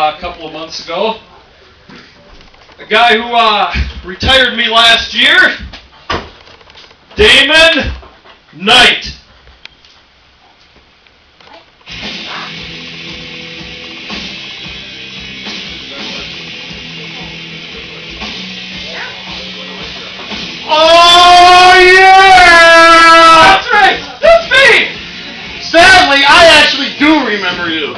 a couple of months ago. A guy who retired me last year, Damon Knight. Oh, yeah! That's right! That's me! Sadly, I actually do remember you.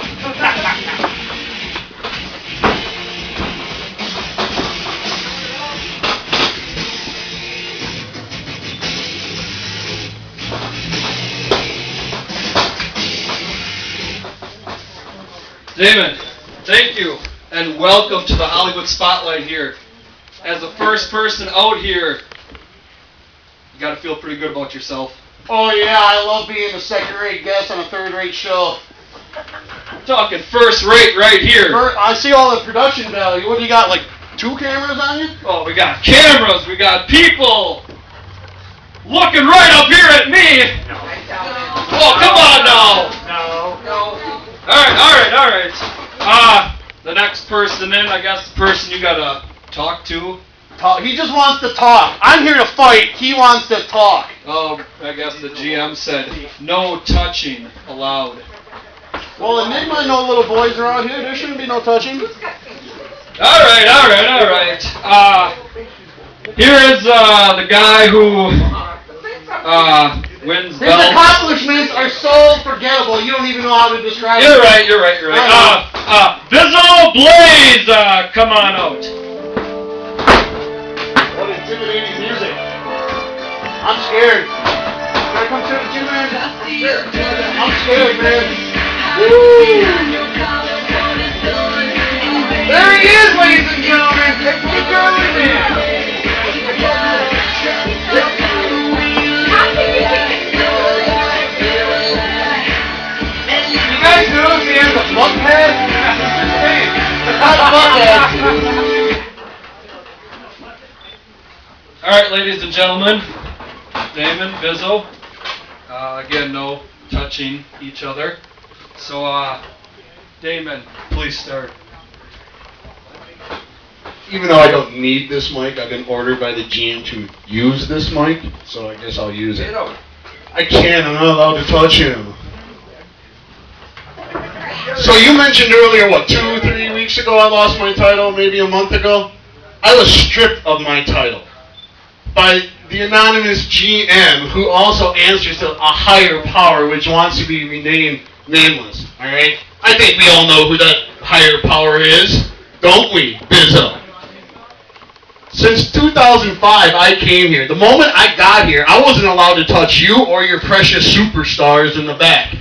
Damon, thank you, and welcome to the Hollywood Spotlight here. As the first person out here, you gotta feel pretty good about yourself. Oh, yeah, I love being a second-rate guest on a third-rate show. I'm talking first rate right here. I see all the production value. What do you got, like 2 cameras on you? Oh, we got cameras, we got people looking right up here at me. No. Oh, come on now. No. All right. The next person in, I guess the person you gotta talk to. He just wants to talk. I'm here to fight. He wants to talk. Oh, I guess the GM said no touching allowed. Well, and Nick might know little boys around here. There shouldn't be no touching. All right. Here is the guy who wins His belts. accomplishments are so forgettable. You don't even know how to describe You're them. right. Bizzo Blaze, come on out. What intimidating music. I'm scared. Can I come sit with you, man? I'm scared, man. Woo! There he is, ladies and gentlemen. Keep going, man. You guys notice he has a butt head? It's not a butt head. All right, ladies and gentlemen, Damon, Bizzo. Again, no touching each other. So, Damon, please start. Even though I don't need this mic, I've been ordered by the GM to use this mic, so I guess I'll use it. I can't, I'm not allowed to touch him. So you mentioned earlier, 2-3 weeks ago I lost my title, maybe a month ago? I was stripped of my title by the anonymous GM, who also answers to a higher power which wants to be renamed nameless, alright? I think we all know who that higher power is, don't we, Bizzo? Since 2005, I came here. The moment I got here, I wasn't allowed to touch you or your precious superstars in the back.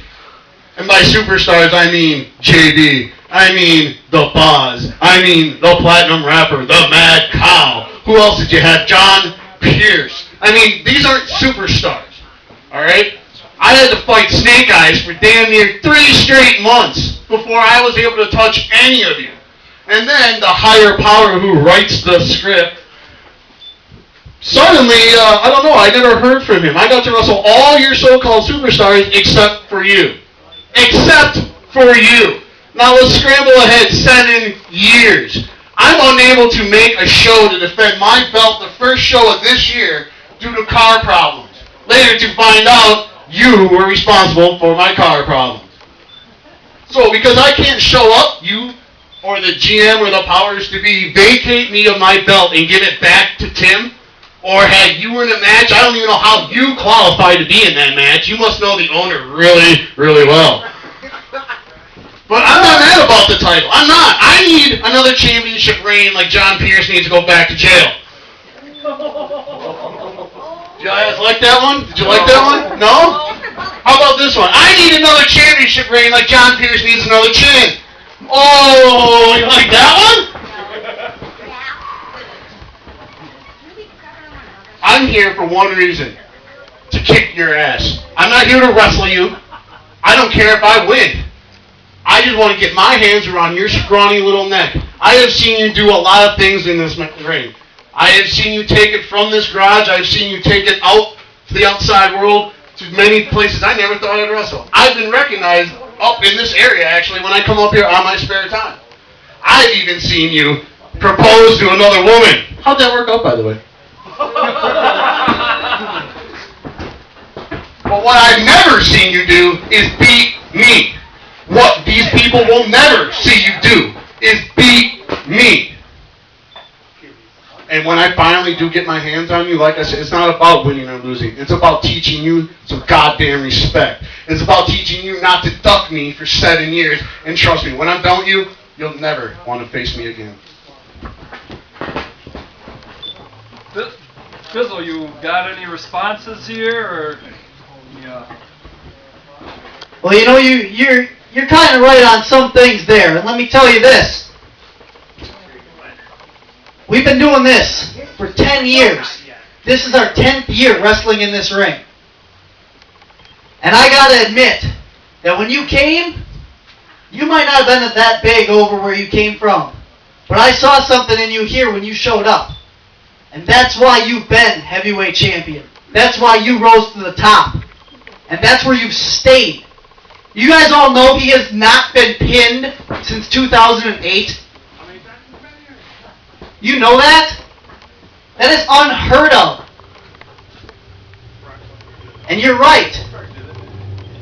And by superstars, I mean JD. I mean the Boz. I mean the Platinum Rapper, the Mad Cow. Who else did you have? John Pierce. I mean, these aren't superstars. Alright? I had to fight Snake Eyes for damn near 3 straight months before I was able to touch any of you. And then the higher power who writes the script, suddenly, I don't know, I never heard from him. I got to wrestle all your so-called superstars except for you. Except for you. Now let's scramble ahead 7 years. I'm unable to make a show to defend my belt the first show of this year due to car problems. Later to find out you were responsible for my car problems. So because I can't show up, you or the GM or the powers to be vacate me of my belt and give it back to Tim? Or had you in a match? I don't even know how you qualify to be in that match. You must know the owner really, really well. But I'm not mad about the title. I'm not. I need another championship reign like John Pierce needs to go back to jail. Did you guys like that one? Did you like that one? No? How about this one? I need another championship reign like John Pierce needs another chin. Oh, you like that one? I'm here for one reason. To kick your ass. I'm not here to wrestle you. I don't care if I win. I just want to get my hands around your scrawny little neck. I have seen you do a lot of things in this ring. I have seen you take it from this garage. I've seen you take it out to the outside world, to many places I never thought I'd wrestle. I've been recognized up in this area, actually, when I come up here on my spare time. I've even seen you propose to another woman. How'd that work out, by the way? But what I've never seen you do is beat me. What these people will never see you do is beat me. And when I finally do get my hands on you, like I said, it's not about winning or losing. It's about teaching you some goddamn respect. It's about teaching you not to duck me for 7 years. And trust me, when I'm done with you, you'll never want to face me again. Bizzo, you got any responses here, or yeah? Well, you know, you're kind of right on some things there, and let me tell you this. We've been doing this for 10 years. This is our 10th year wrestling in this ring. And I gotta admit that when you came, you might not have been that big over where you came from. But I saw something in you here when you showed up. And that's why you've been heavyweight champion. That's why you rose to the top. And that's where you've stayed. You guys all know he has not been pinned since 2008. You know that? That is unheard of. And you're right.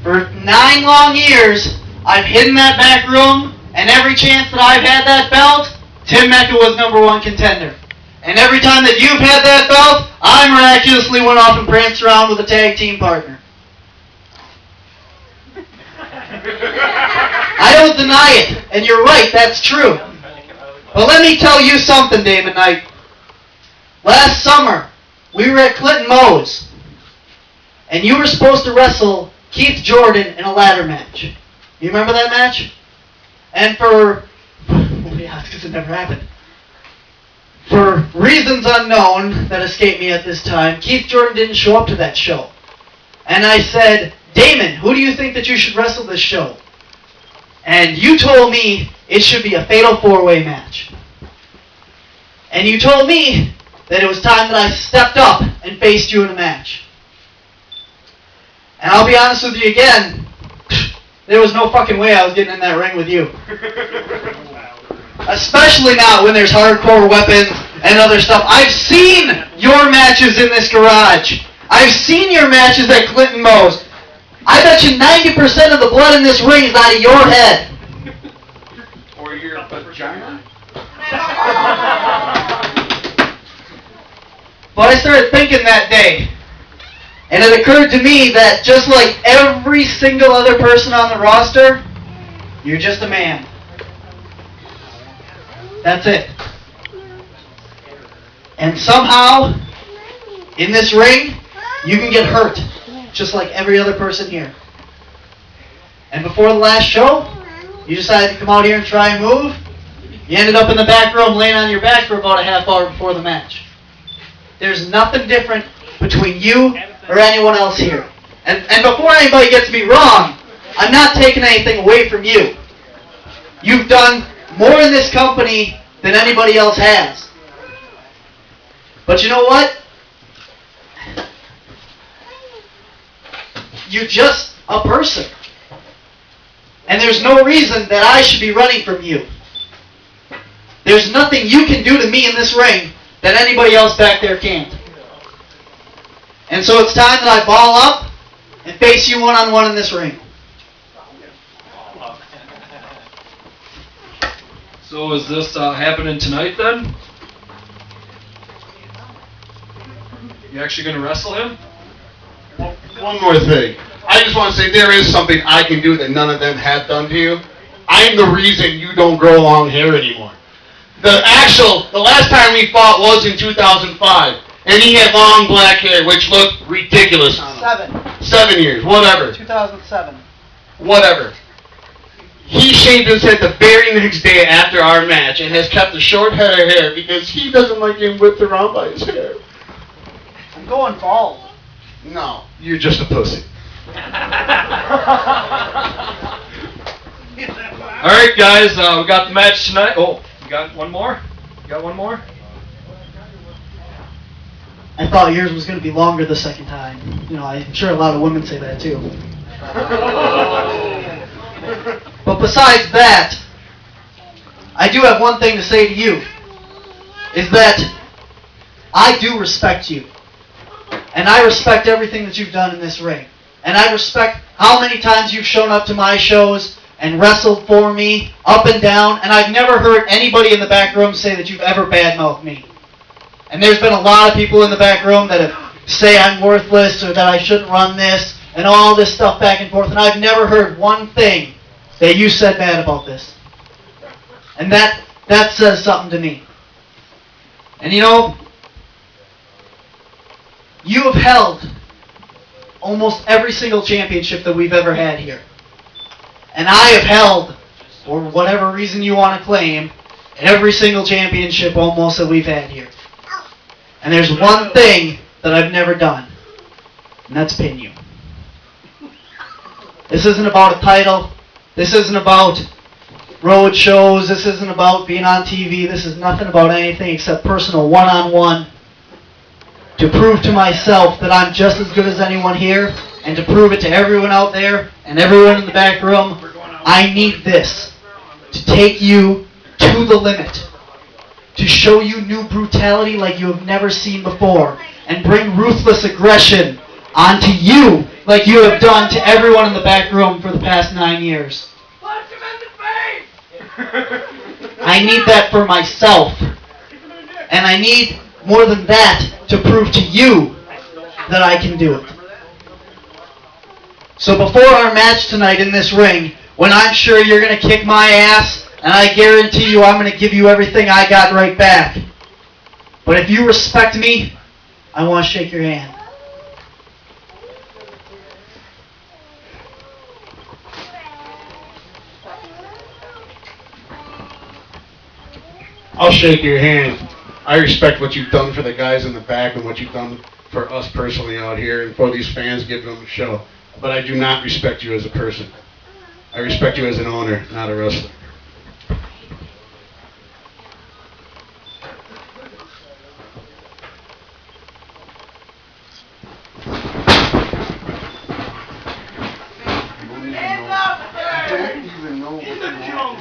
For 9 long years, I've hidden that back room, and every chance that I've had that belt, Tim Mecca was #1 contender. And every time that you've had that belt, I miraculously went off and pranced around with a tag team partner. I don't deny it, and you're right, that's true. But let me tell you something, David Knight. Last summer, we were at Clint Moes, and you were supposed to wrestle Keith Jordan in a ladder match. You remember that match? And yeah, because it never happened. For reasons unknown that escape me at this time, Keith Jordan didn't show up to that show. And I said, Damon, who do you think that you should wrestle this show? And you told me it should be a fatal 4-way match. And you told me that it was time that I stepped up and faced you in a match. And I'll be honest with you again, there was no fucking way I was getting in that ring with you. Especially now when there's hardcore weapons and other stuff. I've seen your matches in this garage. I've seen your matches at Clint Moes. I bet you 90% of the blood in this ring is out of your head. Or your vagina? But I started thinking that day, and it occurred to me that just like every single other person on the roster, you're just a man. That's it. And somehow, in this ring, you can get hurt, just like every other person here. And before the last show, you decided to come out here and try and move. You ended up in the back room laying on your back for about a half hour before the match. There's nothing different between you or anyone else here. And before anybody gets me wrong, I'm not taking anything away from you. You've done more in this company than anybody else has. But you know what? You're just a person. And there's no reason that I should be running from you. There's nothing you can do to me in this ring that anybody else back there can't. And so it's time that I ball up and face you one-on-one in this ring. So is this happening tonight then? You actually going to wrestle him? One more thing. I just want to say there is something I can do that none of them have done to you. I'm the reason you don't grow long hair anymore. The last time we fought was in 2005. And he had long black hair, which looked ridiculous on him. 7 years, whatever. 2007. Whatever. He shaved his head the very next day after our match and has kept a short head of hair because he doesn't like getting whipped around by his hair. I'm going bald. No, you're just a pussy. Alright guys, we got the match tonight. Oh, you got one more? You got one more? I thought yours was going to be longer the second time. You know, I'm sure a lot of women say that too. But besides that, I do have one thing to say to you, is that I do respect you. And I respect everything that you've done in this ring. And I respect how many times you've shown up to my shows and wrestled for me, up and down, and I've never heard anybody in the back room say that you've ever badmouthed me. And there's been a lot of people in the back room that say I'm worthless or that I shouldn't run this and all this stuff back and forth, and I've never heard one thing that you said bad about this. And that says something to me. And you know, you have held almost every single championship that we've ever had here. And I have held, for whatever reason you want to claim, every single championship almost that we've had here. And there's one thing that I've never done, and that's pin you. This isn't about a title. This isn't about road shows. This isn't about being on TV. This is nothing about anything except personal one-on-one to prove to myself that I'm just as good as anyone here, and to prove it to everyone out there and everyone in the back room. I need this to take you to the limit, to show you new brutality like you have never seen before, and bring ruthless aggression onto you like you have done to everyone in the back room for the past 9 years. Punch him in the face! I need that for myself. And I need more than that to prove to you that I can do it. So before our match tonight in this ring, when I'm sure you're going to kick my ass, and I guarantee you I'm going to give you everything I got right back. But if you respect me, I want to shake your hand. I'll shake your hand. I respect what you've done for the guys in the back and what you've done for us personally out here and for these fans giving them a show. But I do not respect you as a person. I respect you as an owner, not a wrestler. Hands up there! In the junk!